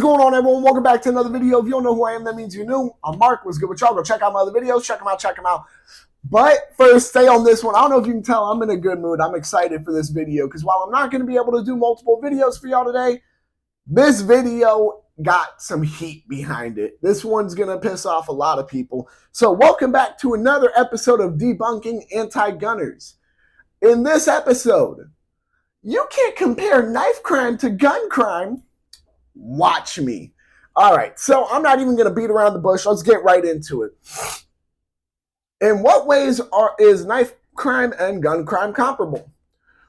What's going on, everyone? Welcome back to another video. If you don't know who I am, that means you're new. I'm Mark. What's good with y'all? Go check out my other videos. Check them out. But first, stay on this one. I don't know if you can tell, I'm in a good mood. I'm excited for this video because while I'm not going to be able to do multiple videos for y'all today, this video got some heat behind it. This one's going to piss off a lot of people. So welcome back to another episode of Debunking Anti Gunners. In this episode, you can't compare knife crime to gun crime. Watch me. All right, so I'm not even going to beat around the bush. Let's get right into it. In what ways is knife crime and gun crime comparable?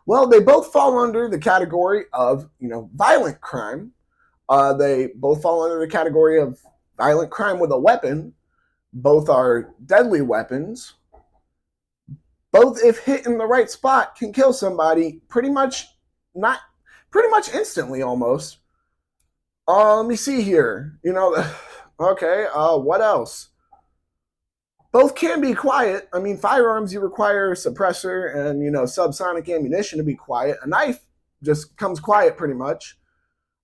Well, they both fall under the category of, violent crime. They both fall under the category of violent crime with a weapon. Both are deadly weapons. Both, if hit in the right spot, can kill somebody pretty much instantly almost. Let me see here. Okay, what else? Both can be quiet. I mean, firearms, you require a suppressor and, subsonic ammunition to be quiet. A knife just comes quiet pretty much.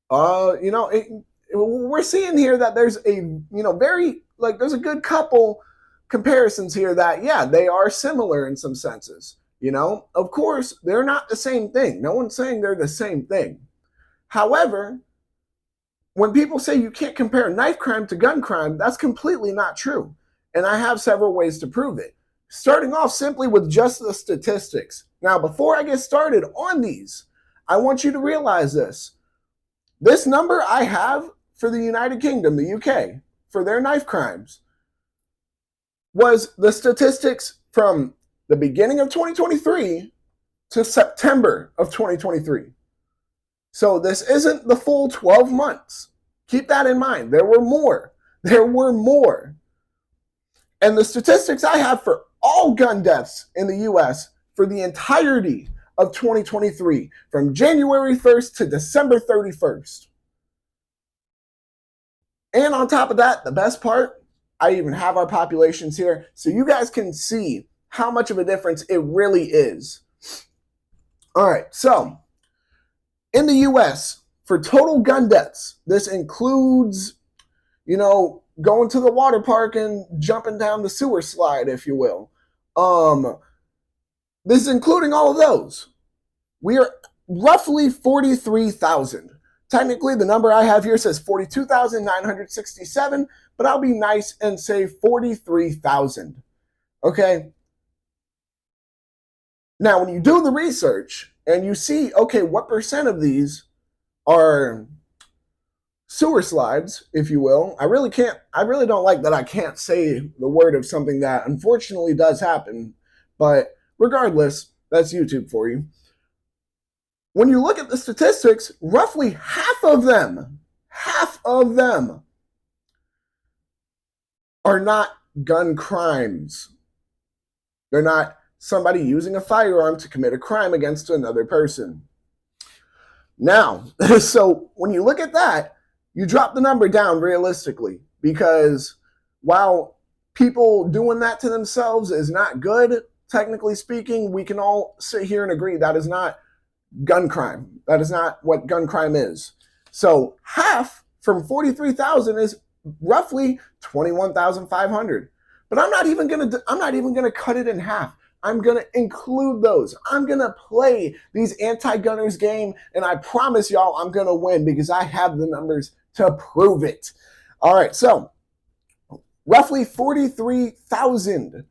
We're seeing here that there's a, there's a good couple comparisons here that, yeah, they are similar in some senses. Of course, they're not the same thing. No one's saying they're the same thing. However, when people say you can't compare knife crime to gun crime, that's completely not true. And I have several ways to prove it. Starting off simply with just the statistics. Now, before I get started on these, I want you to realize this. This number I have for the United Kingdom, the UK, for their knife crimes, was the statistics from the beginning of 2023 to September of 2023. So this isn't the full 12 months. Keep that in mind. There were more. And the statistics I have for all gun deaths in the U.S. for the entirety of 2023, from January 1st to December 31st. And on top of that, the best part, I even have our populations here so you guys can see how much of a difference it really is. All right, so in the U.S., for total gun deaths, this includes, going to the water park and jumping down the sewer slide, if you will. This is including all of those. We are roughly 43,000. Technically, the number I have here says 42,967, but I'll be nice and say 43,000. Okay? Now, when you do the research and you see, okay, what percent of these are sewer slides, if you will. I really don't like that I can't say the word of something that unfortunately does happen, but regardless, that's YouTube for you. When you look at the statistics, roughly half of them are not gun crimes. They're not somebody using a firearm to commit a crime against another person. Now, so when you look at that, you drop the number down realistically, because while people doing that to themselves is not good, technically speaking, we can all sit here and agree that is not gun crime. That is not what gun crime is. So half from 43,000 is roughly 21,500. But I'm not even gonna cut it in half. I'm going to include those. I'm going to play these anti-gunners game, and I promise y'all I'm going to win because I have the numbers to prove it. All right, so roughly 43,000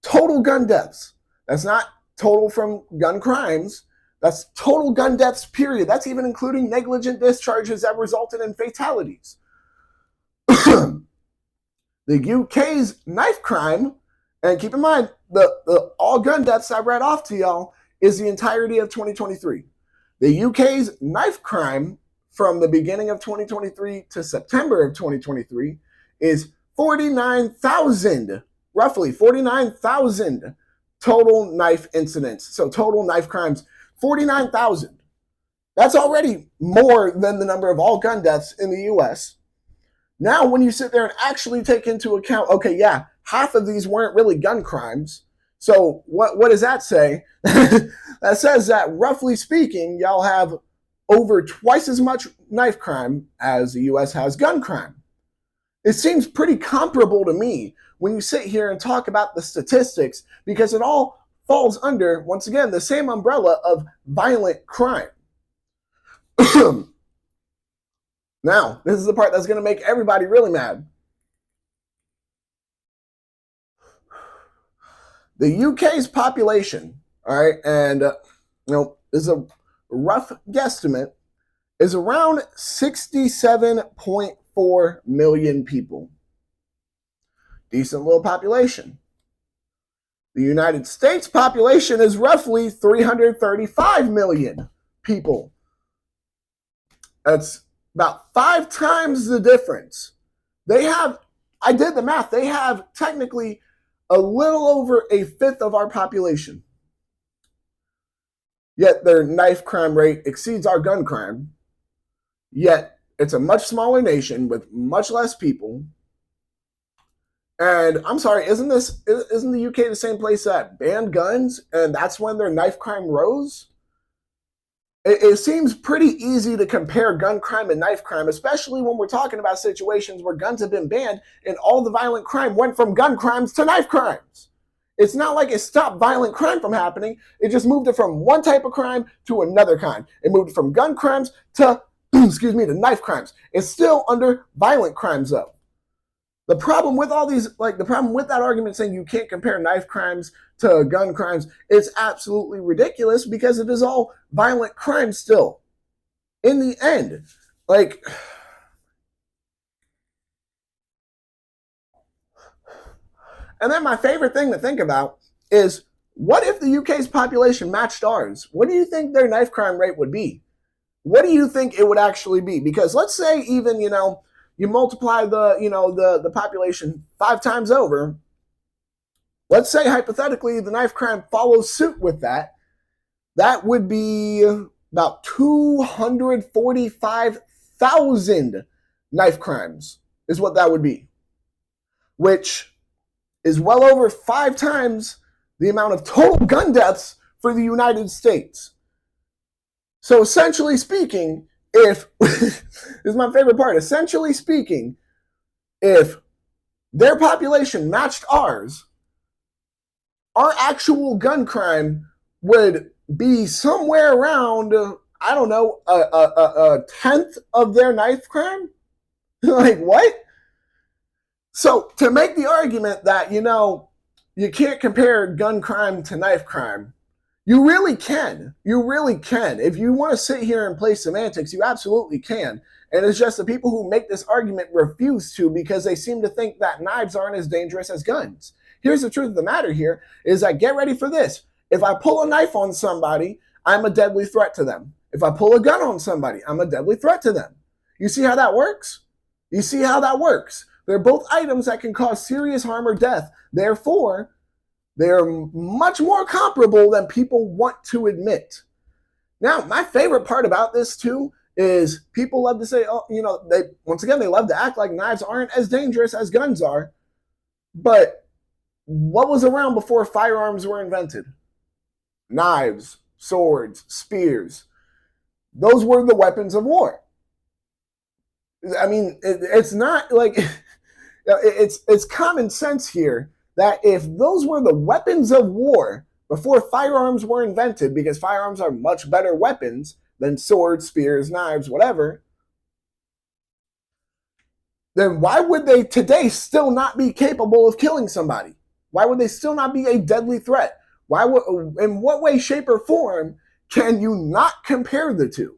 total gun deaths. That's not total from gun crimes. That's total gun deaths, period. That's even including negligent discharges that resulted in fatalities. The UK's knife crime, and keep in mind, the all gun deaths I read off to y'all is the entirety of 2023. The UK's knife crime from the beginning of 2023 to September of 2023 is 49,000, roughly 49,000 total knife incidents. So total knife crimes, 49,000. That's already more than the number of all gun deaths in the US. Now, when you sit there and actually take into account, okay, yeah, half of these weren't really gun crimes. So what does that say? That says that, roughly speaking, y'all have over twice as much knife crime as the US has gun crime. It seems pretty comparable to me when you sit here and talk about the statistics, because it all falls under, once again, the same umbrella of violent crime. Now, this is the part that's going to make everybody really mad. The UK's population, all right, and this is a rough guesstimate, is around 67.4 million people. Decent little population. The United States population is roughly 335 million people. That's about 5 times the difference. I did the math, they have technically a little over a fifth of our population. Yet their knife crime rate exceeds our gun crime. Yet it's a much smaller nation with much less people. And I'm sorry, isn't the UK the same place that banned guns and that's when their knife crime rose? It seems pretty easy to compare gun crime and knife crime, especially when we're talking about situations where guns have been banned and all the violent crime went from gun crimes to knife crimes. It's not like it stopped violent crime from happening. It just moved it from one type of crime to another kind. It moved from gun crimes to, to knife crimes. It's still under violent crimes, though. The problem with that argument saying you can't compare knife crimes to gun crimes, it's absolutely ridiculous because it is all violent crime still. In the end, and then my favorite thing to think about is, what if the UK's population matched ours? What do you think their knife crime rate would be? What do you think it would actually be? Because let's say even, you multiply the population 5 times over. Let's say hypothetically the knife crime follows suit with that. That would be about 245,000 knife crimes is what that would be, which is well over 5 times the amount of total gun deaths for the United States. So essentially speaking, this is my favorite part, essentially speaking, if their population matched ours, our actual gun crime would be somewhere around, a tenth of their knife crime? Like, what? So to make the argument that, you can't compare gun crime to knife crime, you really can. You really can. If you want to sit here and play semantics, you absolutely can. And it's just the people who make this argument refuse to, because they seem to think that knives aren't as dangerous as guns. Here's the truth of the matter here, is that, get ready for this. If I pull a knife on somebody, I'm a deadly threat to them. If I pull a gun on somebody, I'm a deadly threat to them. You see how that works? You see how that works? They're both items that can cause serious harm or death. Therefore, they're much more comparable than people want to admit. Now, my favorite part about this, too, is people love to say, they love to act like knives aren't as dangerous as guns are. But what was around before firearms were invented? Knives, swords, spears. Those were the weapons of war. I mean, it's not like it's common sense here that if those were the weapons of war before firearms were invented, because firearms are much better weapons than swords, spears, knives, whatever, then why would they today still not be capable of killing somebody? Why would they still not be a deadly threat? In what way, shape, or form can you not compare the two?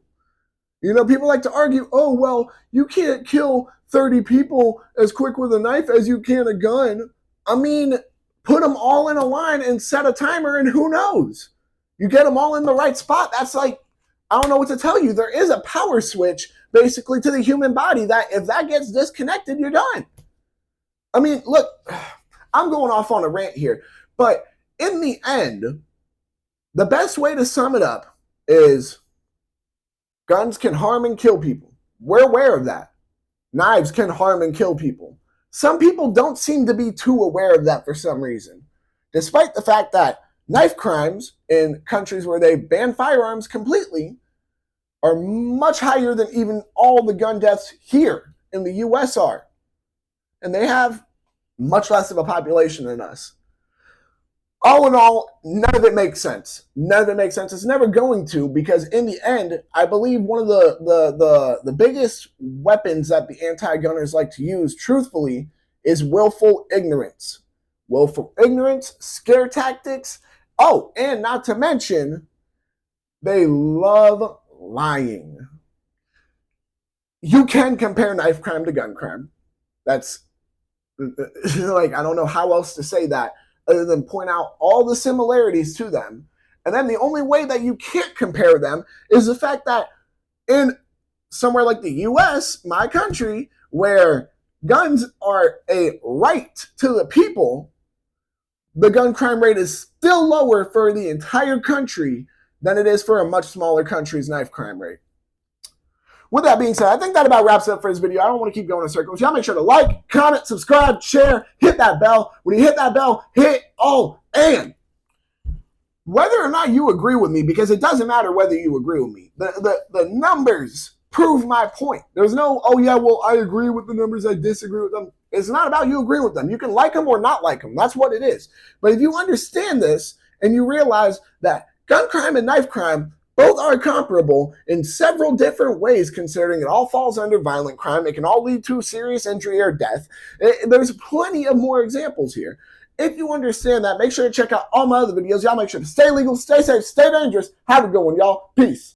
People like to argue, oh, well, you can't kill 30 people as quick with a knife as you can a gun. I mean, put them all in a line and set a timer, and who knows? You get them all in the right spot. That's like, I don't know what to tell you. There is a power switch, basically, to the human body that if that gets disconnected, you're done. I mean, look, I'm going off on a rant here, but in the end, the best way to sum it up is guns can harm and kill people. We're aware of that. Knives can harm and kill people. Some people don't seem to be too aware of that for some reason, despite the fact that knife crimes in countries where they ban firearms completely are much higher than even all the gun deaths here in the US are. And they have much less of a population than us. All in all, none of it makes sense. None of it makes sense. It's never going to, because in the end, I believe one of the biggest weapons that the anti-gunners like to use, truthfully, is willful ignorance. Willful ignorance, scare tactics. Oh, and not to mention, they love lying. You can compare knife crime to gun crime. That's like, I don't know how else to say that other than point out all the similarities to them. And then the only way that you can't compare them is the fact that in somewhere like the US, my country, where guns are a right to the people, the gun crime rate is still lower for the entire country than it is for a much smaller country's knife crime rate. With that being said, I think that about wraps it up for this video. I don't want to keep going in circles. Y'all make sure to like, comment, subscribe, share, hit that bell. When you hit that bell, and whether or not you agree with me, because it doesn't matter whether you agree with me. The numbers prove my point. There's no, oh yeah, well, I agree with the numbers, I disagree with them. It's not about you agreeing with them. You can like them or not like them. That's what it is. But if you understand this and you realize that gun crime and knife crime both are comparable in several different ways, considering it all falls under violent crime. It can all lead to serious injury or death. There's plenty of more examples here. If you understand that, make sure to check out all my other videos. Y'all make sure to stay legal, stay safe, stay dangerous. Have a good one, y'all. Peace.